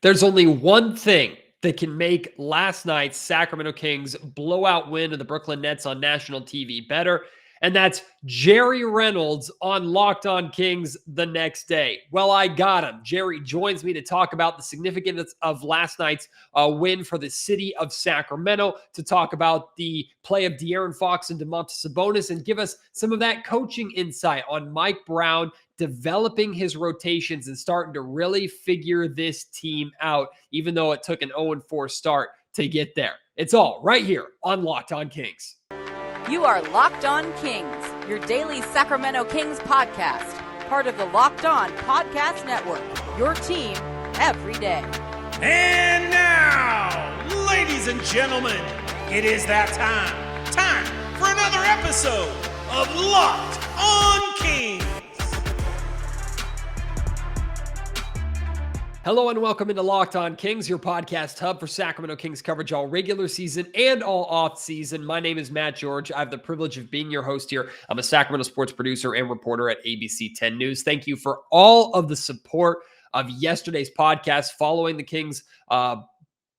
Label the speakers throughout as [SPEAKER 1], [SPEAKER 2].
[SPEAKER 1] There's only one thing that can make last night's Sacramento Kings blowout win of the Brooklyn Nets on national TV better, and that's Jerry Reynolds on Locked On Kings the next day. Well, I got him. Jerry joins me to talk about the significance of last night's win for the city of Sacramento, to talk about the play of De'Aaron Fox and Domantas Sabonis, and give us some of that coaching insight on Mike Brown developing his rotations and starting to really figure this team out, even though it took an 0-4 start to get there. It's all right here on Locked On Kings.
[SPEAKER 2] You are Locked On Kings, your daily Sacramento Kings podcast, part of the Locked On Podcast Network, your team every day.
[SPEAKER 3] And now, ladies and gentlemen, it is that time for another episode of Locked On Kings.
[SPEAKER 1] Hello and welcome into Locked On Kings, your podcast hub for Sacramento Kings coverage all regular season and all off season. My name is Matt George. I have the privilege of being your host here. I'm a Sacramento sports producer and reporter at ABC 10 News. Thank you for all of the support of yesterday's podcast following the Kings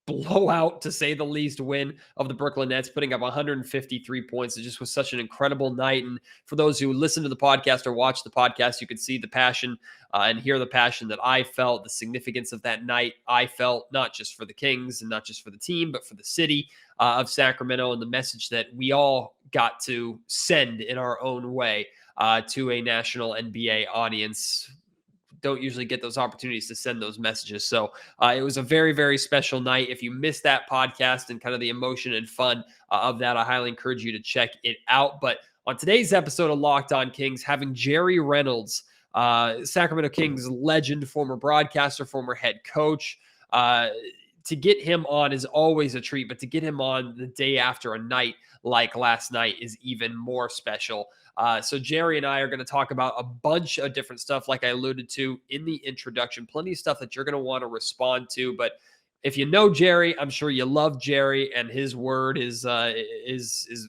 [SPEAKER 1] blowout, to say the least, win of the Brooklyn Nets, putting up 153 points. It just was such an incredible night. And for those who listen to the podcast or watch the podcast, you could see the passion and hear the passion that I felt, the significance of that night. I felt not just for the Kings and not just for the team, but for the city of Sacramento, and the message that we all got to send in our own way to a national NBA audience. Don't usually get those opportunities to send those messages. So it was a very, very special night. If you missed that podcast and kind of the emotion and fun of that, I highly encourage you to check it out. But on today's episode of Locked On Kings, having Jerry Reynolds, Sacramento Kings legend, former broadcaster, former head coach, to get him on is always a treat, but to get him on the day after a night like last night is even more special. So Jerry and I are going to talk about a bunch of different stuff, like I alluded to in the introduction, plenty of stuff that you're going to want to respond to. But if you know Jerry, I'm sure you love Jerry, and his word is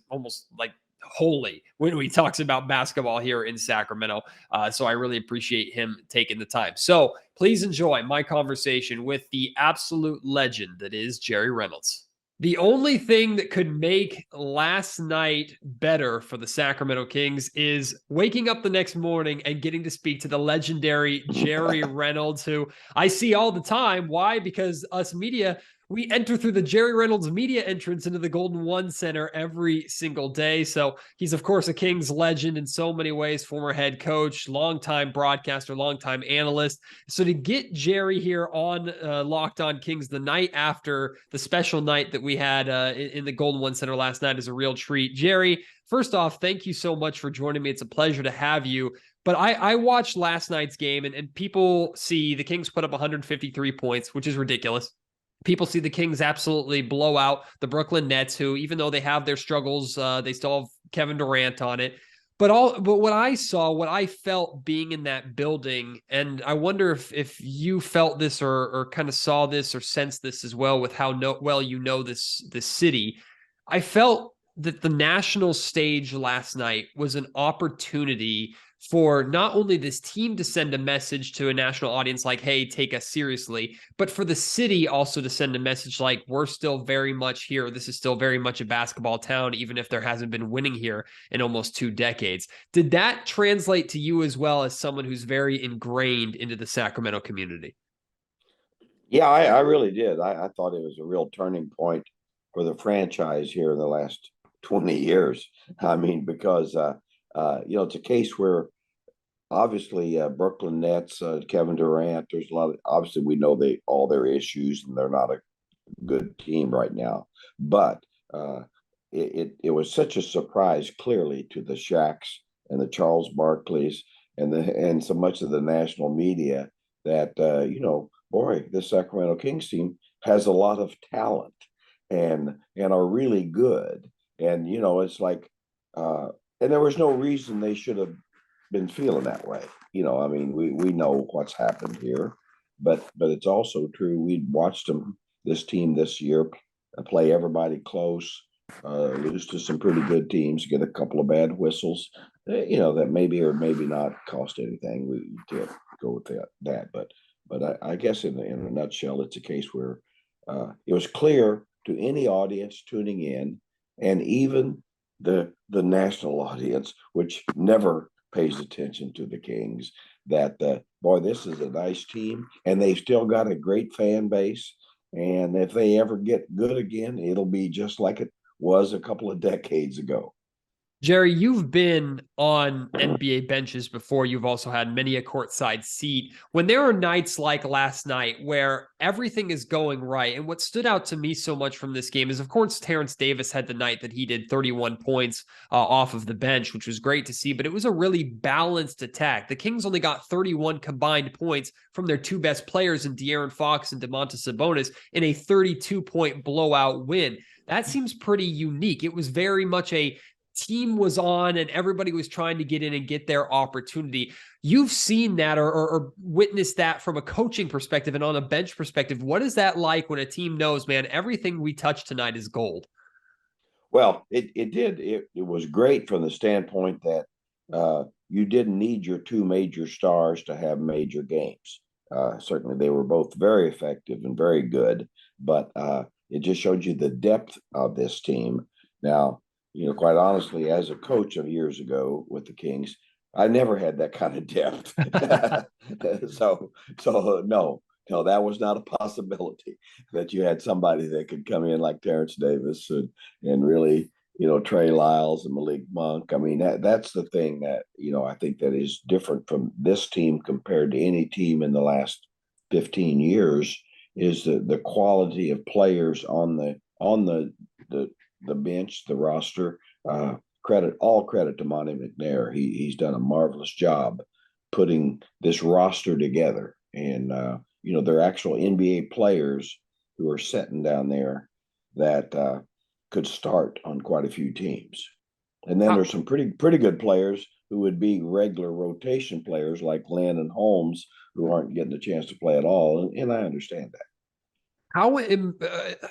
[SPEAKER 1] almost like holy when he talks about basketball here in Sacramento. So I really appreciate him taking the time. So please enjoy my conversation with the absolute legend that is Jerry Reynolds. The only thing that could make last night better for the Sacramento Kings is waking up the next morning and getting to speak to the legendary Jerry Reynolds, who I see all the time. Why? Because us media, we enter through the Jerry Reynolds media entrance into the Golden One Center every single day. So he's, of course, a Kings legend in so many ways, former head coach, longtime broadcaster, longtime analyst. So to get Jerry here on Locked On Kings the night after the special night that we had in the Golden One Center last night is a real treat. Jerry, first off, thank you so much for joining me. It's a pleasure to have you. But I watched last night's game, and people see the Kings put up 153 points, which is ridiculous. People see the Kings absolutely blow out the Brooklyn Nets, who, even though they have their struggles, they still have Kevin Durant on it. But what I saw, what I felt being in that building, and I wonder if you felt this or kind of saw this or sensed this as well with how well you know this city. I felt that the national stage last night was an opportunity for not only this team to send a message to a national audience like, hey, take us seriously, but for the city also to send a message like, we're still very much here. This is still very much a basketball town, even if there hasn't been winning here in almost 2 decades. Did that translate to you as well, as someone who's very ingrained into the Sacramento community?
[SPEAKER 4] Yeah, I really did. I thought it was a real turning point for the franchise here in the last 20 years. I mean, because it's a case where obviously Brooklyn Nets, Kevin Durant, there's a lot of, obviously we know all their issues and they're not a good team right now, but it was such a surprise clearly to the Shaqs and the Charles Barkleys and so much of the national media that boy, the Sacramento Kings team has a lot of talent and are really good. And it's like and there was no reason they should have been feeling that way. I mean, we know what's happened here, but it's also true. We watched this team this year, play everybody close, lose to some pretty good teams, get a couple of bad whistles, that maybe or maybe not cost anything. We can't go with that. But I guess in a nutshell, it's a case where it was clear to any audience tuning in, and even the national audience, which never pays attention to the Kings, that boy, this is a nice team, and they've still got a great fan base. And if they ever get good again, it'll be just like it was a couple of decades ago.
[SPEAKER 1] Jerry, you've been on NBA benches before. You've also had many a courtside seat. When there are nights like last night where everything is going right, and what stood out to me so much from this game is, of course, Terrence Davis had the night that he did 31 points off of the bench, which was great to see, but it was a really balanced attack. The Kings only got 31 combined points from their two best players in De'Aaron Fox and Domantas Sabonis in a 32-point blowout win. That seems pretty unique. It was very much a team was on and everybody was trying to get in and get their opportunity. You've seen that or witnessed that from a coaching perspective and on a bench perspective. What is that like when a team knows, man, everything we touch tonight is gold?
[SPEAKER 4] Well, it did. It was great from the standpoint that you didn't need your two major stars to have major games. Certainly, they were both very effective and very good, but it just showed you the depth of this team. Now, quite honestly, as a coach of years ago with the Kings, I never had that kind of depth. so no, that was not a possibility that you had somebody that could come in like Terrence Davis and really, Trey Lyles and Malik Monk. I mean, that's the thing that, I think that is different from this team compared to any team in the last 15 years is the quality of players on the bench, the roster. All credit to Monty McNair. He's done a marvelous job putting this roster together. And they're actual NBA players who are sitting down there that could start on quite a few teams. And then there's some pretty good players who would be regular rotation players like Lynn and Holmes who aren't getting a chance to play at all. And I understand
[SPEAKER 1] that.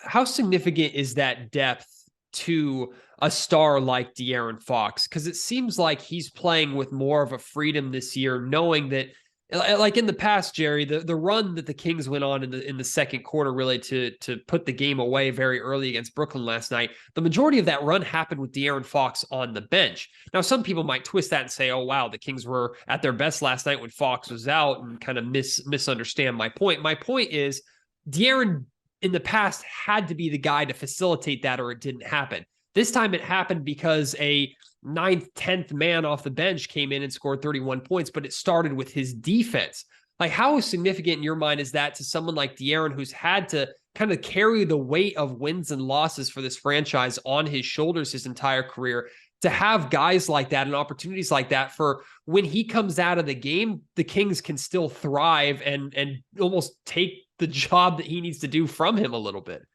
[SPEAKER 1] How significant is that depth to a star like De'Aaron Fox? Because it seems like he's playing with more of a freedom this year, knowing that, like in the past, Jerry, the run that the Kings went on in the second quarter, really to put the game away very early against Brooklyn last night, the majority of that run happened with De'Aaron Fox on the bench. Now, some people might twist that and say, "Oh, wow, the Kings were at their best last night when Fox was out," and kind of misunderstand my point. My point is, De'Aaron in the past had to be the guy to facilitate that, or it didn't happen. This time it happened because a 9th, 10th man off the bench came in and scored 31 points, but it started with his defense. Like, how significant in your mind is that to someone like De'Aaron, who's had to kind of carry the weight of wins and losses for this franchise on his shoulders his entire career, to have guys like that and opportunities like that for when he comes out of the game, the Kings can still thrive and almost take the job that he needs to do from him a little bit?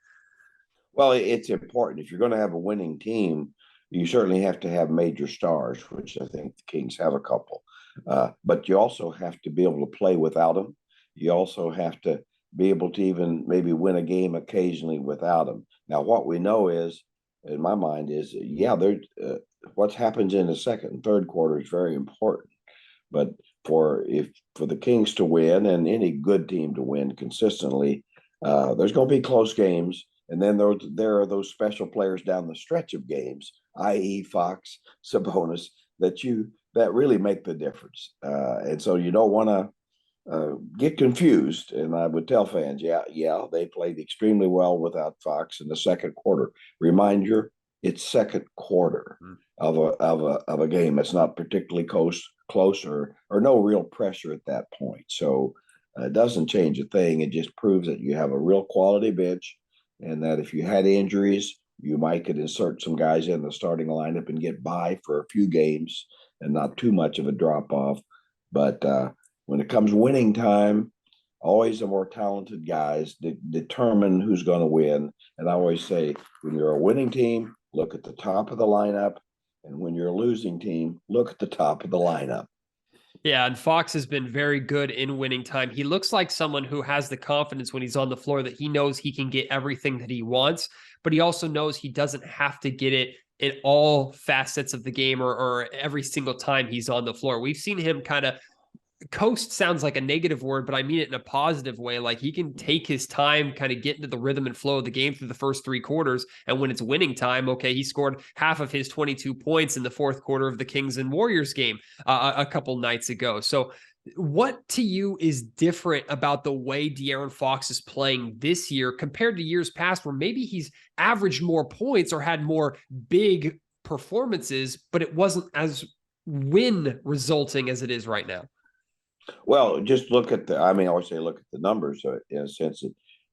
[SPEAKER 4] Well, it's important. If you're going to have a winning team, you certainly have to have major stars, which I think the Kings have a couple. But you also have to be able to play without them. You also have to be able to even maybe win a game occasionally without them. Now, what we know is, in my mind, is, what happens in the second and third quarter is very important. But for the Kings to win and any good team to win consistently, there's going to be close games. And then there are those special players down the stretch of games, i.e. Fox, Sabonis, that really make the difference. And so you don't want to get confused. And I would tell fans, they played extremely well without Fox in the second quarter. Reminder, it's second quarter of a game. It's not particularly close or no real pressure at that point. So it doesn't change a thing. It just proves that you have a real quality bench, and that if you had injuries, you could insert some guys in the starting lineup and get by for a few games and not too much of a drop off. But when it comes winning time, always the more talented guys determine who's going to win. And I always say, when you're a winning team, look at the top of the lineup. And when you're a losing team, look at the top of the lineup.
[SPEAKER 1] Yeah, and Fox has been very good in winning time. He looks like someone who has the confidence when he's on the floor that he knows he can get everything that he wants, but he also knows he doesn't have to get it in all facets of the game or every single time he's on the floor. We've seen him kind of coast sounds like a negative word, but I mean it in a positive way. Like he can take his time, kind of get into the rhythm and flow of the game through the first 3 quarters. And when it's winning time, okay, he scored half of his 22 points in the fourth quarter of the Kings and Warriors game a couple nights ago. So what to you is different about the way De'Aaron Fox is playing this year compared to years past where maybe he's averaged more points or had more big performances, but it wasn't as win resulting as it is right now?
[SPEAKER 4] Well, just look at I always say look at the numbers in a sense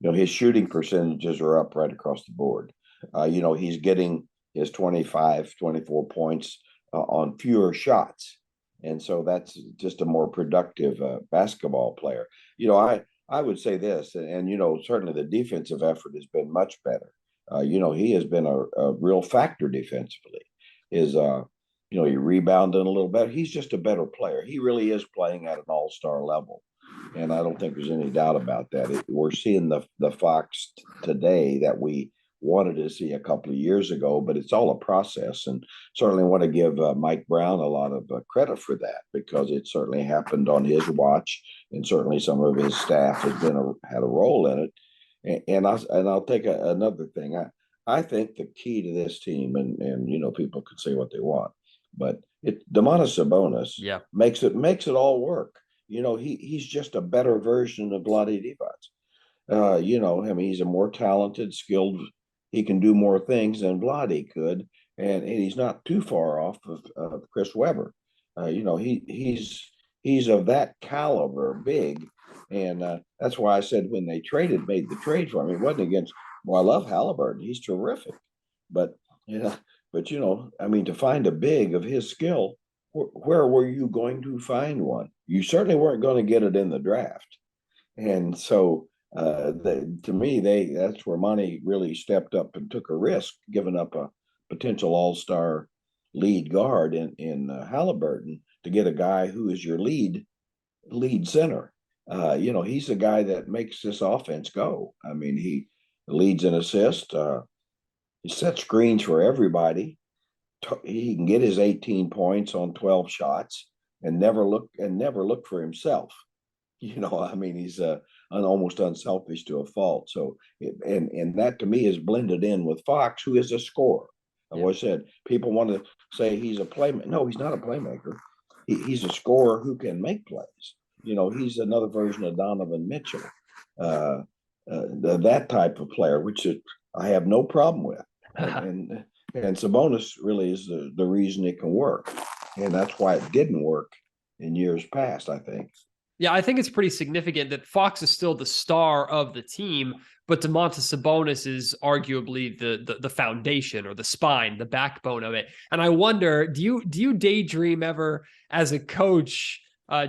[SPEAKER 4] that, his shooting percentages are up right across the board. He's getting his 25, 24 points on fewer shots. And so that's just a more productive basketball player. I would say this, and certainly the defensive effort has been much better. He has been a real factor defensively. He rebounding a little better. He's just a better player. He really is playing at an all-star level. And I don't think there's any doubt about that. We're seeing the Fox today that we wanted to see a couple of years ago, but it's all a process. And certainly want to give Mike Brown a lot of credit for that, because it certainly happened on his watch, and certainly some of his staff had a role in it. And I'll take another thing. I think the key to this team, and people can say what they want, but Domantas Sabonis makes it all work. He's just a better version of Vlade Divac. He's a more talented, skilled. He can do more things than Vlade could, and he's not too far off of Chris Webber. He's of that caliber, big, and that's why I said when they made the trade for him, it wasn't against. Well, I love Halliburton; he's terrific, but to find a big of his skill, where were you going to find one? You certainly weren't going to get it in the draft, and so. To me, that's where Monty really stepped up and took a risk, giving up a potential all-star lead guard in Halliburton to get a guy who is your lead center. He's a guy that makes this offense go. He leads in assists. He sets screens for everybody. He can get his 18 points on 12 shots and never look for himself. He's almost unselfish to a fault. So, and that to me is blended in with Fox, who is a scorer. I've always said people want to say he's a playmaker. No, he's not a playmaker. He's a scorer who can make plays. He's another version of Donovan Mitchell, that type of player, which I have no problem with. And Sabonis really is the reason it can work, and that's why it didn't work in years past, I think.
[SPEAKER 1] Yeah, I think it's pretty significant that Fox is still the star of the team, but Domantas Sabonis is arguably the foundation or the spine, the backbone of it. And I wonder, do you daydream ever as a coach,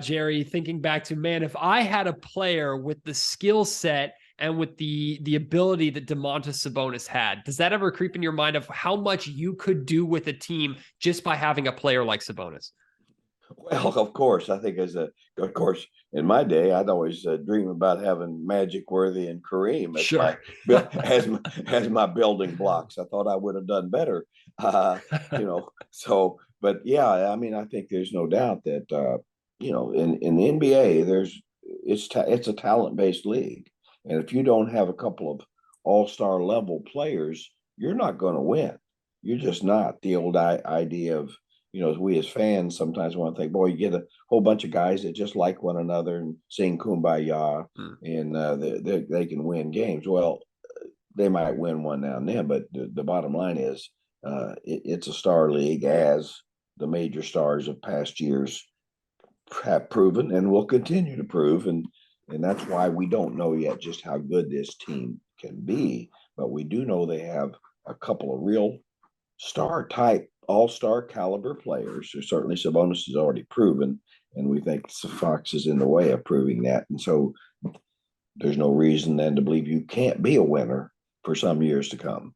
[SPEAKER 1] Jerry, thinking back to, man, if I had a player with the skill set and with the ability that Domantas Sabonis had, does that ever creep in your mind of how much you could do with a team just by having a player like Sabonis?
[SPEAKER 4] Well, of course, I think in my day, I'd always dream about having Magic, Worthy, and Kareem as my building blocks. I thought I would have done better, So, but yeah, I think there's no doubt that in the NBA, it's a talent-based league, and if you don't have a couple of all-star level players, you're not going to win. You're just not. The old idea of we as fans sometimes want to think, boy, you get a whole bunch of guys that just like one another and sing Kumbaya, and they can win games. Well, they might win one now and then, but the bottom line is it's a star league, as the major stars of past years have proven and will continue to prove. And that's why we don't know yet just how good this team can be, but we do know they have a couple of real star type, all-star caliber players. So certainly Sabonis has already proven, and we think Fox is in the way of proving that. And so there's no reason then to believe you can't be a winner for some years to come.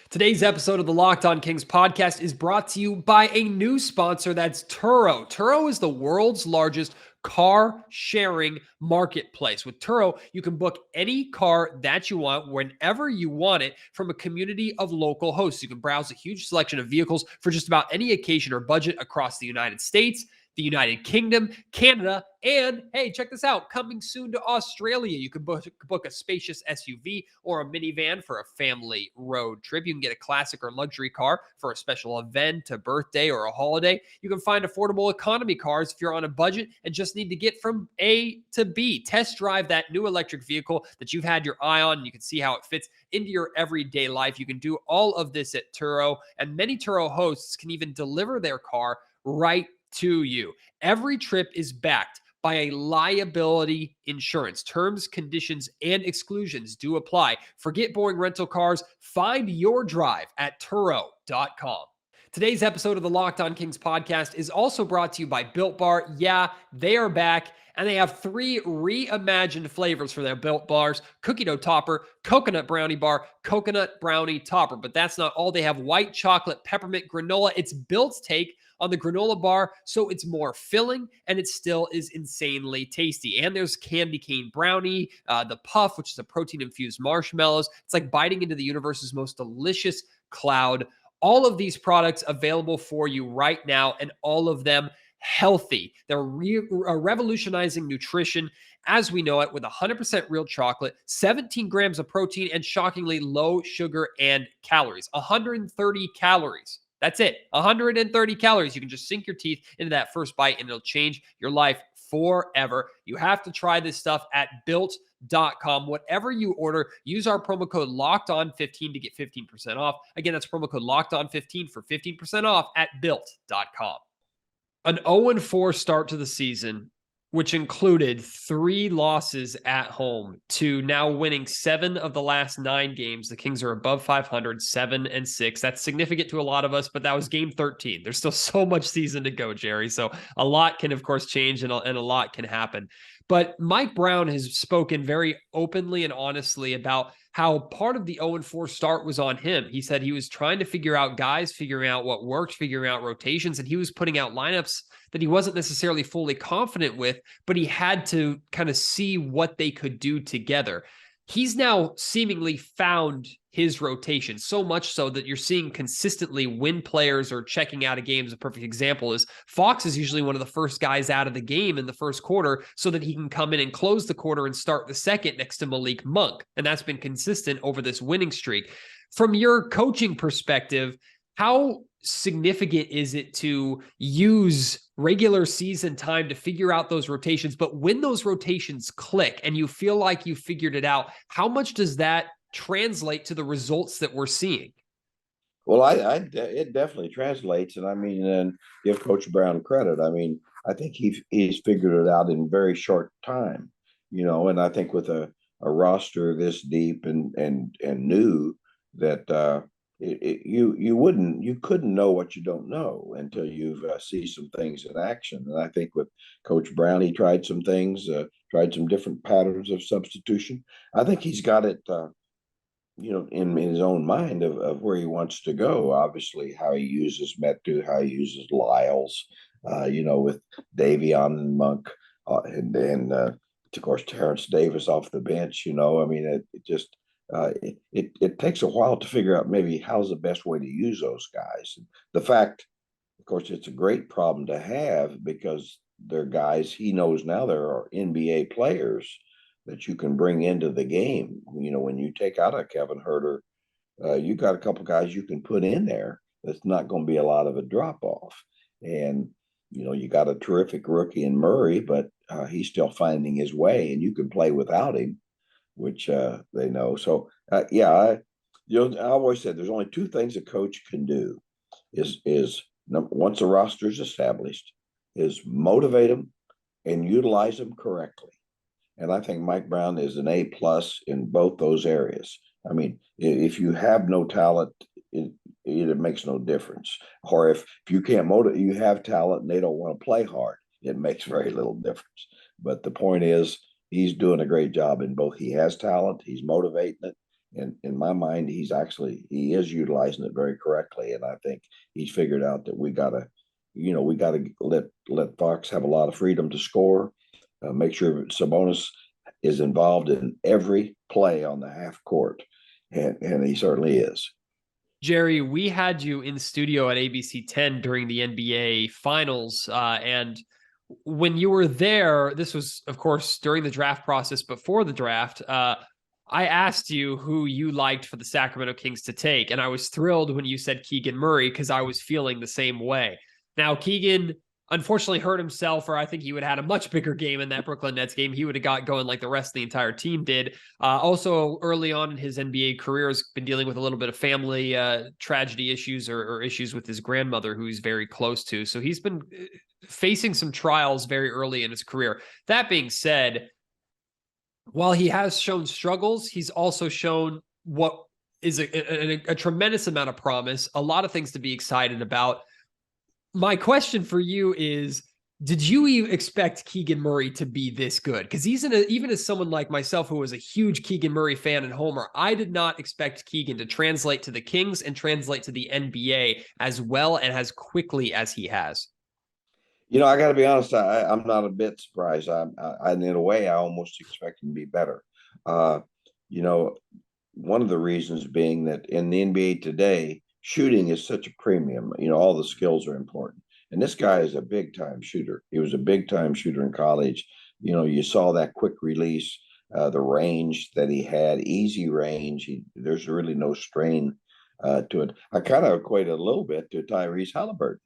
[SPEAKER 1] Today's episode of the Locked On Kings podcast is brought to you by a new sponsor, that's Turo. Turo is the world's largest car sharing marketplace. With Turo, you can book any car that you want whenever you want it from a community of local hosts. You can browse a huge selection of vehicles for just about any occasion or budget across the United States, the United Kingdom, Canada, and hey, check this out, coming soon to Australia. You can book a spacious SUV or a minivan for a family road trip. You can get a classic or luxury car for a special event, a birthday, or a holiday. You can find affordable economy cars if you're on a budget and just need to get from A to B. Test drive that new electric vehicle that you've had your eye on, and you can see how it fits into your everyday life. You can do all of this at Turo, and many Turo hosts can even deliver their car right to you. Every trip is backed by a liability insurance. Terms, conditions, and exclusions do apply. Forget boring rental cars. Find your drive at Turo.com. Today's episode of the Locked On Kings podcast is also brought to you by Built Bar. Yeah, they are back, and they have 3 reimagined flavors for their Built Bars: cookie dough topper, coconut brownie bar, coconut brownie topper. But that's not all. They have white chocolate peppermint granola. It's Built's take on the granola bar, so it's more filling and it still is insanely tasty. And there's candy cane brownie, the puff, which is a protein-infused marshmallows. It's like biting into the universe's most delicious cloud. All of these products available for you right now, and all of them healthy. They're revolutionizing nutrition as we know it, with 100% real chocolate, 17 grams of protein, and shockingly low sugar and calories. 130 calories. That's it. 130 calories. You can just sink your teeth into that first bite and it'll change your life forever. You have to try this stuff at built.com. Whatever you order, use our promo code LOCKEDON15 to get 15% off. Again, that's promo code LOCKEDON15 for 15% off at built.com. An 0-4 start to the season, which included 3 losses at home, to now winning 7 of the last 9 games. The Kings are above 500, 7-6. That's significant to a lot of us, but that was game 13. There's still so much season to go, Jerry. So a lot can, of course, change and a lot can happen. But Mike Brown has spoken very openly and honestly about how part of the 0-4 start was on him. He said he was trying to figure out guys, figuring out what worked, figuring out rotations, and he was putting out lineups that he wasn't necessarily fully confident with, but he had to kind of see what they could do together. He's now seemingly found his rotation, so much so that you're seeing consistently when players are checking out of games. A perfect example is Fox is usually one of the first guys out of the game in the first quarter so that he can come in and close the quarter and start the second next to Malik Monk. And that's been consistent over this winning streak. From your coaching perspective, how significant is it to use regular season time to figure out those rotations? But when those rotations click and you feel like you figured it out, how much does that translate to the results that we're seeing?
[SPEAKER 4] Well, it definitely translates, and I mean, and give Coach Brown credit. I mean, I think he's figured it out in very short time, and I think with a roster this deep and new, that you couldn't know what you don't know until you see some things in action. And I think with Coach Brown, he tried some things, tried some different patterns of substitution. I think he's got it. In his own mind of where he wants to go. Obviously, how he uses Metu, how he uses Lyles, with Davion and Monk, and of course Terrence Davis off the bench. I mean, it takes a while to figure out maybe how's the best way to use those guys. The fact, of course, it's a great problem to have because they're guys he knows now there are NBA players that you can bring into the game. When you take out a Kevin Huerter, you got a couple guys you can put in there. That's not going to be a lot of a drop off. And, you got a terrific rookie in Murray, but he's still finding his way and you can play without him, which they know. So, I always said there's only 2 things a coach can do is once a roster is established, is motivate them and utilize them correctly. And I think Mike Brown is an A+ in both those areas. I mean, if you have no talent, it makes no difference. Or if you can't motivate, you have talent and they don't want to play hard, it makes very little difference. But the point is, he's doing a great job in both. He has talent, he's motivating it. And in my mind, he is utilizing it very correctly. And I think he's figured out that we gotta let Fox have a lot of freedom to score. Make sure Sabonis is involved in every play on the half court, and he certainly is.
[SPEAKER 1] Jerry, we had you in studio at ABC 10 during the NBA Finals, and when you were there, this was, of course, during the draft process, before the draft. I asked you who you liked for the Sacramento Kings to take, and I was thrilled when you said Keegan Murray because I was feeling the same way. Now, Keegan unfortunately hurt himself, or I think he would have had a much bigger game in that Brooklyn Nets game. He would have got going like the rest of the entire team did. Also, early on in his NBA career, has been dealing with a little bit of family tragedy issues or issues with his grandmother, who he's very close to. So he's been facing some trials very early in his career. That being said, while he has shown struggles, he's also shown what is a tremendous amount of promise, a lot of things to be excited about. My question for you is, did you expect Keegan Murray to be this good? Because even as someone like myself who was a huge Keegan Murray fan and homer, I did not expect Keegan to translate to the Kings and translate to the NBA as well and as quickly as he has.
[SPEAKER 4] I got to be honest. I'm not a bit surprised. In a way, I almost expect him to be better. Uh, you know, one of the reasons being that in the NBA today, shooting is such a premium. All the skills are important. And this guy is a big time shooter. He was a big time shooter in college. You saw that quick release, the range that he had, easy range. There's really no strain to it. I kind of equate it a little bit to Tyrese Halliburton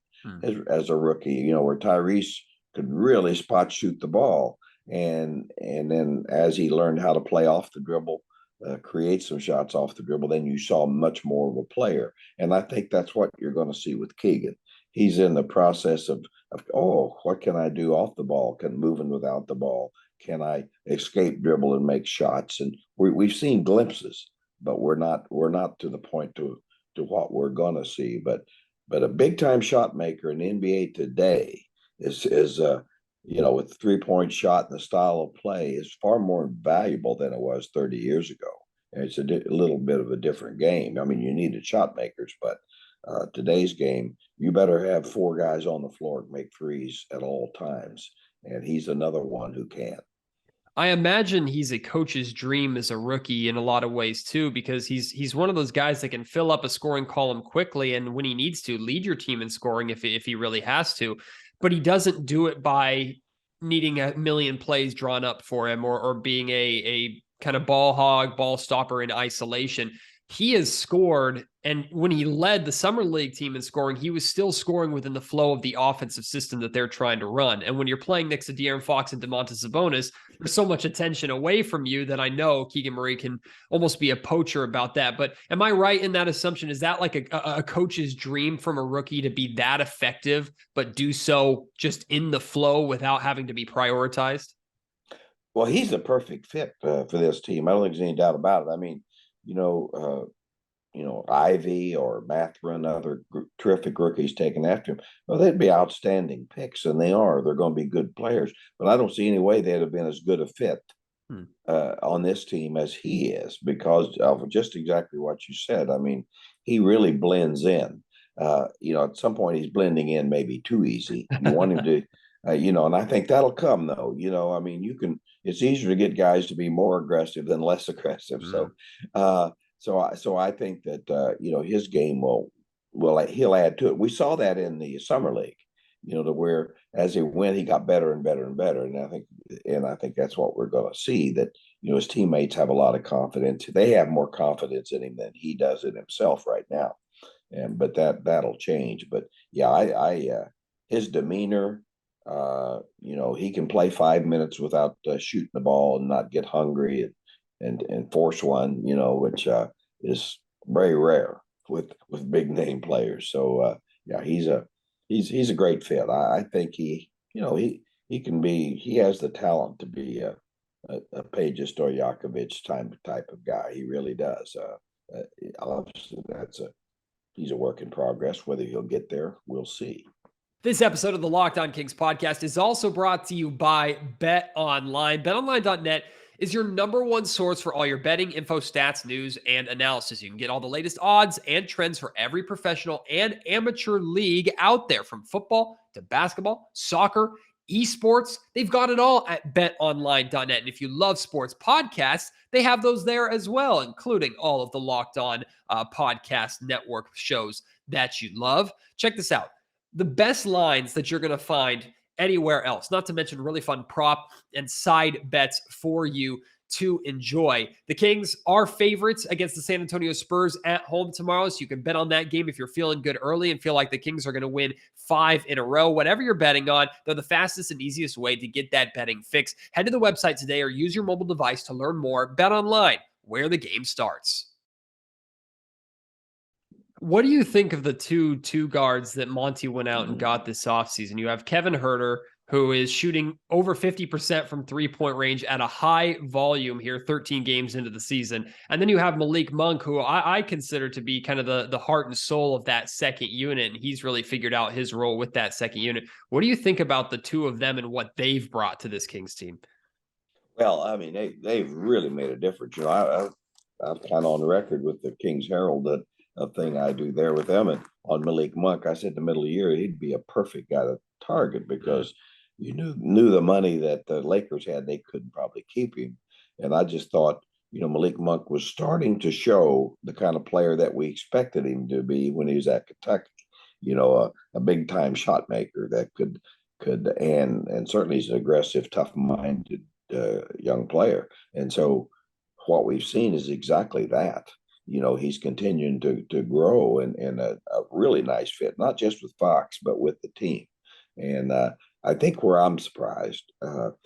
[SPEAKER 4] as a rookie, where Tyrese could really spot shoot the ball. And then as he learned how to play off the dribble, create some shots off the dribble, then you saw much more of a player. And I think that's what you're going to see with Keegan. He's in the process of what can I do off the ball? Can moving without the ball? Can I escape dribble and make shots? And we've seen glimpses, but we're not to the point to what we're going to see. But a big time shot maker in the NBA today is with the 3-point shot and the style of play is far more valuable than it was 30 years ago. And it's a little bit of a different game. I mean, you needed shot makers, but today's game, you better have 4 guys on the floor to make threes at all times. And he's another one who can.
[SPEAKER 1] I imagine he's a coach's dream as a rookie in a lot of ways too, because he's one of those guys that can fill up a scoring column quickly, and when he needs to, lead your team in scoring if he really has to. But he doesn't do it by needing a million plays drawn up for him or being a kind of ball hog, ball stopper in isolation. He has scored, and when he led the summer league team in scoring, he was still scoring within the flow of the offensive system that they're trying to run. And when you're playing next to De'Aaron Fox and Domantas Sabonis, there's so much attention away from you that I know Keegan Murray can almost be a poacher about that. But am I right in that assumption? Is that like a coach's dream from a rookie to be that effective, but do so just in the flow without having to be prioritized?
[SPEAKER 4] Well, he's a perfect fit for this team. I don't think there's any doubt about it. I mean, Ivy or Mathurin, other terrific rookies taken after him, well, they'd be outstanding picks, and they are. They're going to be good players. But I don't see any way they'd have been as good a fit on this team as he is because of just exactly what you said. I mean, he really blends in. At some point he's blending in maybe too easy. You want him to, and I think that'll come though. I mean, it's easier to get guys to be more aggressive than less aggressive. So I think that his game he'll add to it. We saw that in the summer league, to where as he went, he got better and better and better. And I think that's what we're going to see, that his teammates have a lot of confidence. They have more confidence in him than he does in himself right now. But that'll change. But yeah, his demeanor. He can play 5 minutes without shooting the ball and not get hungry and force one, which is very rare with big name players. So he's a great fit. I think he can be. He has the talent to be a Peja Stojakovic type of guy. He really does. Obviously, he's a work in progress. Whether he'll get there, we'll see.
[SPEAKER 1] This episode of the Locked On Kings podcast is also brought to you by BetOnline. BetOnline.net is your number one source for all your betting info, stats, news, and analysis. You can get all the latest odds and trends for every professional and amateur league out there, from football to basketball, soccer, esports, they've got it all at betonline.net. And if you love sports podcasts, they have those there as well, including all of the Locked On podcast network shows that you love. Check this out. The best lines that you're going to find anywhere else, not to mention really fun prop and side bets for you to enjoy. The Kings are favorites against the San Antonio Spurs at home tomorrow, so you can bet on that game if you're feeling good early and feel like the Kings are going to win 5 in a row. Whatever you're betting on, they're the fastest and easiest way to get that betting fix. Head to the website today or use your mobile device to learn more. Bet online, where the game starts. What do you think of the two guards that Monty went out and got this offseason? You have Kevin Huerter, who is shooting over 50% from three-point range at a high volume here, 13 games into the season. And then you have Malik Monk, who I consider to be kind of the heart and soul of that second unit, and he's really figured out his role with that second unit. What do you think about the two of them and what they've brought to this Kings team?
[SPEAKER 4] Well, I mean, they've really made a difference. You know, I'm kind of on the record with the Kings Herald that a thing I do there with them, and on Malik Monk, I said in the middle of the year he'd be a perfect guy to target because you knew the money that the Lakers had, they couldn't probably keep him. And I just thought, you know, Malik Monk was starting to show the kind of player that we expected him to be when he was at Kentucky. You know, a big time shot maker that could and certainly he's an aggressive, tough minded young player. And so what we've seen is exactly that. You know, he's continuing to grow and a really nice fit, not just with Fox, but with the team. And I think where I'm surprised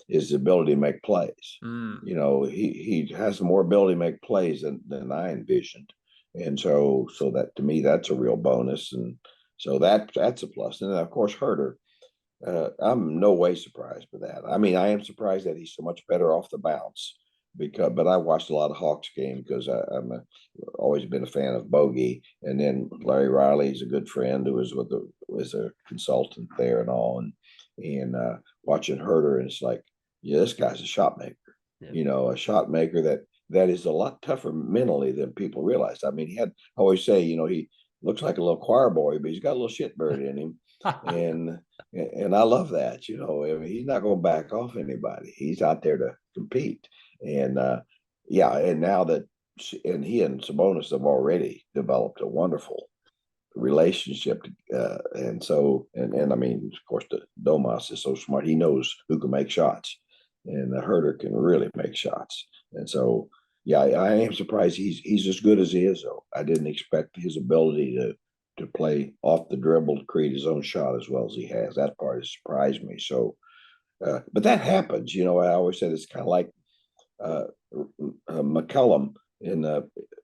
[SPEAKER 4] is the ability to make plays. You know, he has more ability to make plays than I envisioned. And so that to me, that's a real bonus. And so that's a plus. And then, of course, Huerter, I'm no way surprised by that. I mean, I am surprised that he's so much better off the bounce but I watched a lot of Hawks game because I'm always been a fan of Bogey. And then Larry Riley's a good friend who was a consultant there and all. And watching Huerter, and it's like, yeah, this guy's a shot maker. Yeah. You know, a shot maker that is a lot tougher mentally than people realize. I mean, I always say, you know, he looks like a little choir boy, but he's got a little shitbird in him. and I love that. You know, I mean, he's not going to back off anybody. He's out there to compete. And and now that he and Sabonis have already developed a wonderful relationship, and I mean, of course, Domas is so smart. He knows who can make shots, and the Huerter can really make shots. And so, yeah, I am surprised he's as good as he is. Though I didn't expect his ability to play off the dribble, to create his own shot as well as he has. That part has surprised me. So, but that happens. You know, I always said it's kind of like McCollum in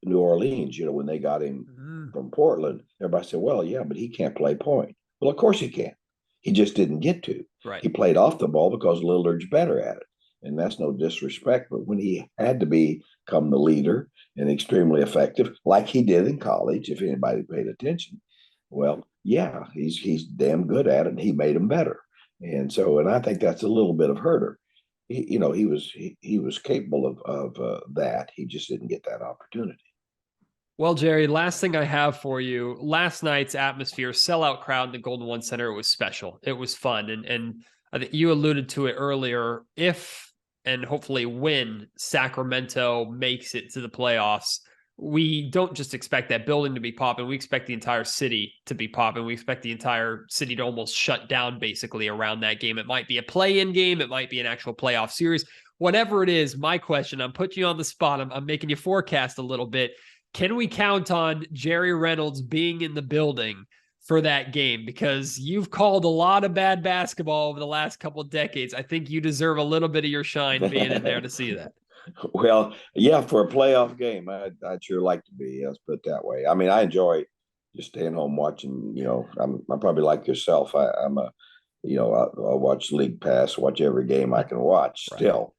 [SPEAKER 4] New Orleans, you know, when they got him from Portland, everybody said, well, yeah, but he can't play point. Well, of course he can. He just didn't get to.
[SPEAKER 1] Right.
[SPEAKER 4] He played off the ball because Lillard's better at it. And that's no disrespect. But when he had to become the leader and extremely effective, like he did in college, if anybody paid attention, well, yeah, he's damn good at it, and he made him better. And I think that's a little bit of Huerter. He was capable of that. He just didn't get that opportunity.
[SPEAKER 1] Well, Jerry, last thing I have for you, last night's atmosphere, sellout crowd in the Golden One Center, it was special. It was fun. And I think you alluded to it earlier. If and hopefully when Sacramento makes it to the playoffs, we don't just expect that building to be popping. We expect the entire city to be popping. We expect the entire city to almost shut down basically around that game. It might be a play-in game. It might be an actual playoff series. Whatever it is, my question, I'm putting you on the spot. I'm making you forecast a little bit. Can we count on Jerry Reynolds being in the building for that game? Because you've called a lot of bad basketball over the last couple of decades. I think you deserve a little bit of your shine being in there to see that.
[SPEAKER 4] Well, yeah, for a playoff game, I'd sure like to be. Let's put it that way. I mean, I enjoy just staying home watching. You know, I'm probably like yourself. I'll watch League Pass, watch every game I can watch. Right. Still,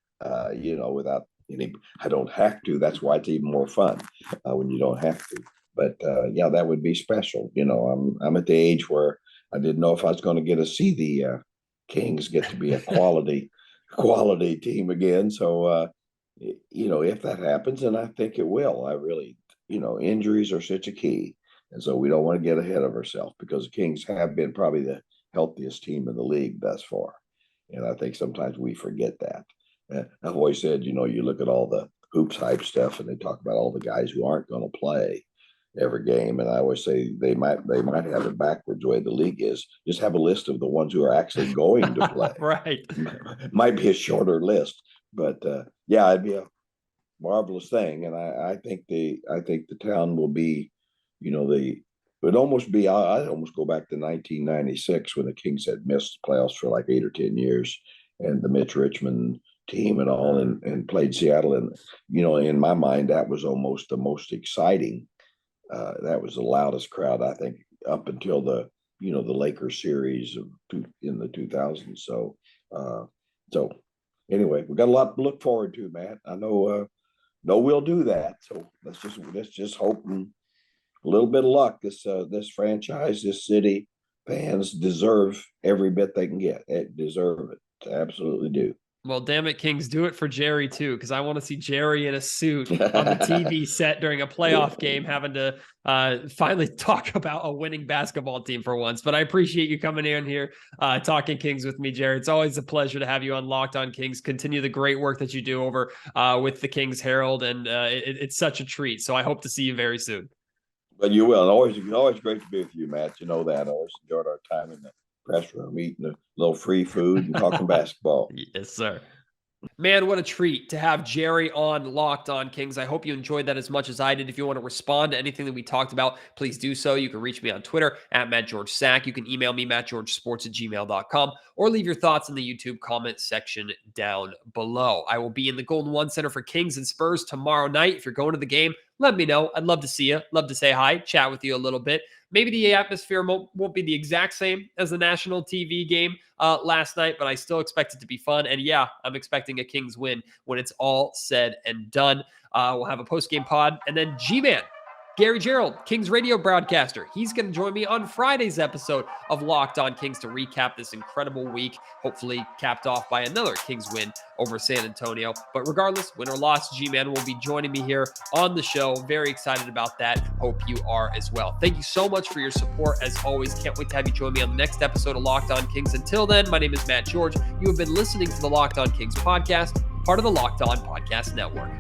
[SPEAKER 4] you know, without any. I don't have to. That's why it's even more fun when you don't have to. But yeah, that would be special. You know, I'm at the age where I didn't know if I was going to get to see the Kings get to be a quality team again. So. You know, if that happens, and I think it will, I really, you know, injuries are such a key. And so we don't want to get ahead of ourselves because the Kings have been probably the healthiest team in the league thus far. And I think sometimes we forget that. I've always said, you look at all the hoops hype stuff and they talk about all the guys who aren't going to play every game. And I always say they might have it backwards the way the league is. Just have a list of the ones who are actually going to play.
[SPEAKER 1] Right.
[SPEAKER 4] Might be a shorter list, but yeah, it'd be a marvelous thing. And I think the town will be, it would almost be, I'd almost go back to 1996 when the Kings had missed the playoffs for like 8 or 10 years, and the Mitch Richmond team and all, and played Seattle. And, in my mind, that was almost the most exciting. That was the loudest crowd, I think, up until the Lakers series in the 2000s. So anyway, we got a lot to look forward to, Matt. I know we'll do that. So let's just hope and a little bit of luck. This franchise, this city, fans deserve every bit they can get. They deserve it. Absolutely do.
[SPEAKER 1] Well, damn it, Kings, do it for Jerry too, because I want to see Jerry in a suit on the TV set during a playoff game, having to finally talk about a winning basketball team for once. But I appreciate you coming in here, talking Kings with me, Jerry. It's always a pleasure to have you on Locked On Kings. Continue the great work that you do over with the Kings Herald, and it's such a treat. So I hope to see you very soon.
[SPEAKER 4] But you will. Always great to be with you, Matt. You know that. I always enjoyed our time in the press room, eating a little free food and talking basketball.
[SPEAKER 1] Yes, sir. Man, what a treat to have Jerry on Locked On Kings. I hope you enjoyed that as much as I did. If you want to respond to anything that we talked about, please do so. You can reach me on Twitter at MattGeorgeSack. You can email me, mattgeorgesports@gmail.com, or leave your thoughts in the YouTube comment section down below. I will be in the Golden One Center for Kings and Spurs tomorrow night. If you're going to the game, let me know. I'd love to see you. Love to say hi, chat with you a little bit. Maybe the atmosphere won't be the exact same as the national TV game last night, but I still expect it to be fun. And yeah, I'm expecting a Kings win when it's all said and done. We'll have a post-game pod, and then G-Man, Gary Gerald, Kings radio broadcaster. He's going to join me on Friday's episode of Locked On Kings to recap this incredible week, hopefully capped off by another Kings win over San Antonio. But regardless, win or loss, G-Man will be joining me here on the show. Very excited about that. Hope you are as well. Thank you so much for your support. As always, can't wait to have you join me on the next episode of Locked On Kings. Until then, my name is Matt George. You have been listening to the Locked On Kings podcast, part of the Locked On Podcast Network.